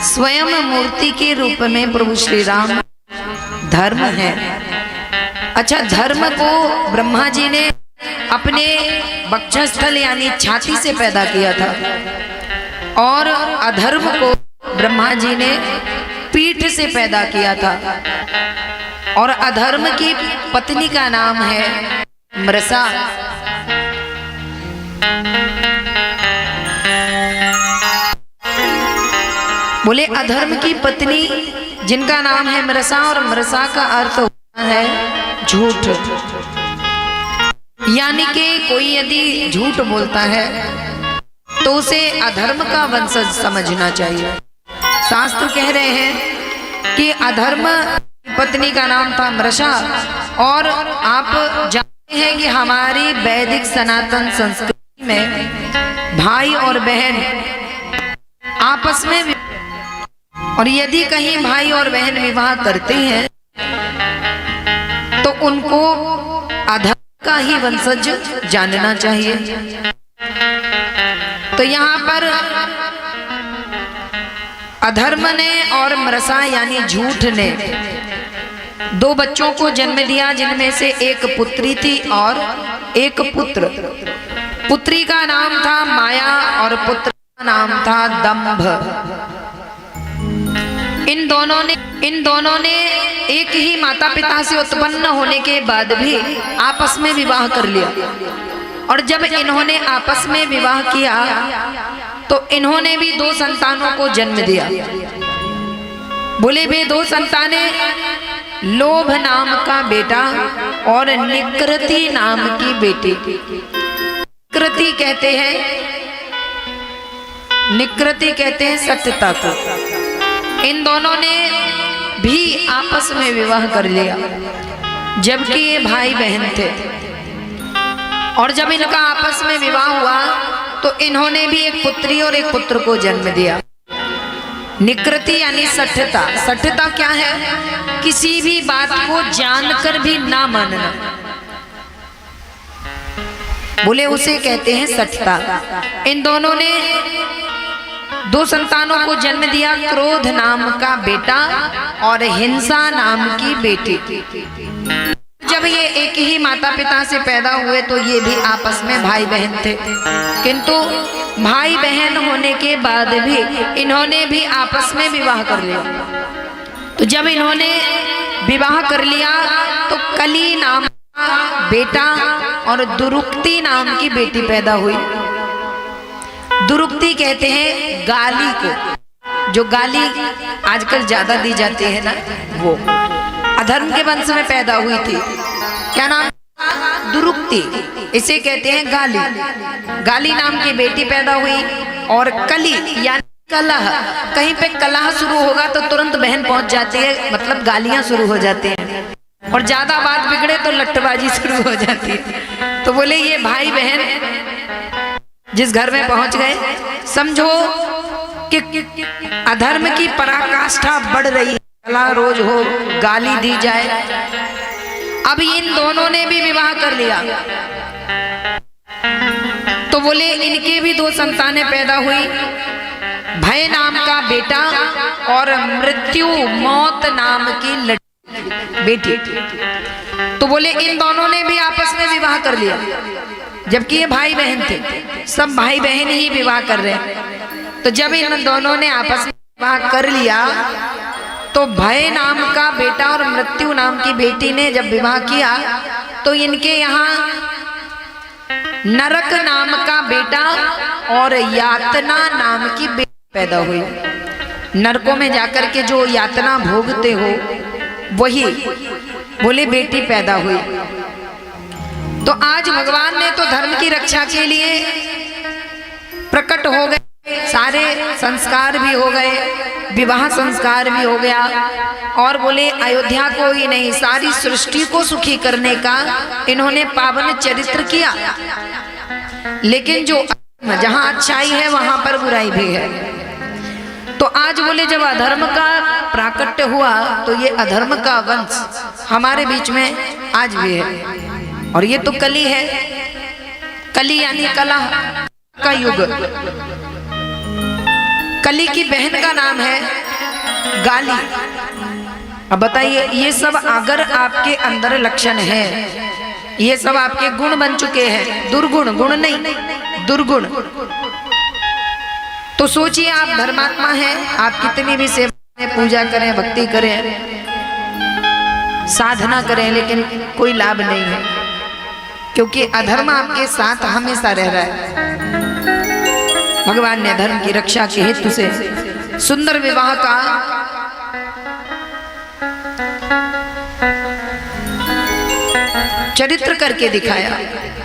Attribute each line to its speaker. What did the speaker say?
Speaker 1: स्वयं मूर्ति के रूप में प्रभु श्री राम धर्म है। अच्छा, धर्म को ब्रह्मा जी ने अपने वक्षस्थल यानी छाती से पैदा किया था और अधर्म को ब्रह्मा जी ने पीठ से पैदा किया था। और अधर्म की पत्नी का नाम है मृषा। बोले अधर्म की पत्नी जिनका नाम है मृषा, और मृषा का अर्थ होता है झूठ। यानी कि कोई यदि झूठ बोलता है तो उसे अधर्म का वंशज समझना चाहिए। शास्त्र कह रहे हैं कि अधर्म पत्नी का नाम था मृषा। और आप जानते हैं कि हमारी वैदिक सनातन संस्कृति में भाई और बहन आपस में, और यदि कहीं भाई और बहन विवाह करते हैं तो उनको अधर्म का ही वंशज जानना चाहिए। तो यहाँ पर अधर्म ने और मृषा यानी झूठ ने दो बच्चों को जन्म दिया, जिनमें से एक पुत्री थी और एक पुत्र। पुत्री का नाम था माया और पुत्र का नाम था दंभ। इन दोनों ने एक ही माता पिता से उत्पन्न होने के बाद भी आपस में विवाह कर लिया। और जब इन्होंने आपस में विवाह किया तो इन्होंने भी दो संतानों को जन्म दिया। बोले वे दो संतानें लोभ नाम का बेटा और निकृति नाम की बेटी। निकृति कहते हैं सत्यता को। इन दोनों ने भी आपस में विवाह कर लिया, जबकि ये भाई बहन थे। और जब इनका आपस में विवाह हुआ तो इन्होंने भी एक पुत्री और एक पुत्र को जन्म दिया। निकृति यानी सठता। सठता क्या है? किसी भी बात को जानकर भी ना मानना, बोले उसे कहते हैं सठता। इन दोनों ने दो संतानों को जन्म दिया, क्रोध नाम का बेटा और हिंसा नाम की बेटी। जब ये एक ही माता पिता से पैदा हुए तो ये भी आपस में भाई बहन थे, किंतु भाई बहन होने के बाद भी इन्होंने भी आपस में विवाह कर लिया। तो जब इन्होंने विवाह कर लिया तो कली नाम का बेटा और दुरुक्ति नाम की बेटी पैदा हुई। दुरुक्ति कहते हैं गाली को, जो गाली आजकल ज्यादा दी जाती है ना, वो अधर्म के वंश में पैदा हुई थी। क्या नाम? दुरुक्ति। इसे कहते हैं गाली। गाली नाम की बेटी पैदा हुई। और कली यानी कलह। कहीं पे कलह शुरू होगा तो तुरंत बहन पहुंच जाती है, मतलब गालियां शुरू हो जाती हैं। और ज्यादा बात बिगड़े तो लट्टबाजी शुरू हो जाती है। तो बोले ये भाई बहन जिस घर में पहुंच गए, समझो कि अधर्म की पराकाष्ठा बढ़ रही है। रोज हो गाली दी जाए। अब इन दोनों ने भी विवाह कर लिया तो बोले इनके भी दो संतानें पैदा हुई, भय नाम का बेटा और मृत्यु मौत नाम की बेटी। तो बोले इन दोनों ने भी आपस में विवाह कर लिया, जबकि ये भाई बहन थे। सब भाई बहन ही विवाह कर रहे हैं। तो जब इन दोनों ने आपस में विवाह कर लिया तो भय नाम का बेटा और मृत्यु नाम की बेटी ने जब विवाह किया तो इनके यहाँ नरक नाम का बेटा और यातना नाम की बेटी पैदा हुई। नरकों में जाकर के जो यातना भोगते हो वही, बोले बेटी पैदा हुई। तो आज भगवान ने तो धर्म की रक्षा के लिए प्रकट हो गए, सारे संस्कार भी हो गए, विवाह संस्कार भी हो गया। और बोले अयोध्या को ही नहीं सारी सृष्टि को सुखी करने का इन्होंने पावन चरित्र किया। लेकिन जो जहां अच्छाई है वहां पर बुराई भी है। तो आज बोले जब अधर्म का प्राकट्य हुआ तो ये अधर्म का वंश हमारे बीच में आज भी है। और ये तो कली है। कली यानी कलह का युग। कली की बहन का नाम है गाली। अब बताइए, ये सब अगर आपके अंदर लक्षण है, ये सब आपके गुण बन चुके हैं, दुर्गुण, गुण नहीं दुर्गुण, तो सोचिए आप धर्मात्मा हैं, आप कितनी भी सेवा करें, पूजा करें, भक्ति करें, साधना करें, लेकिन कोई लाभ नहीं है, क्योंकि अधर्म आपके साथ हमेशा रह रहा है। भगवान ने धर्म की रक्षा के हेतु से सुंदर विवाह का चरित्र करके दिखाया।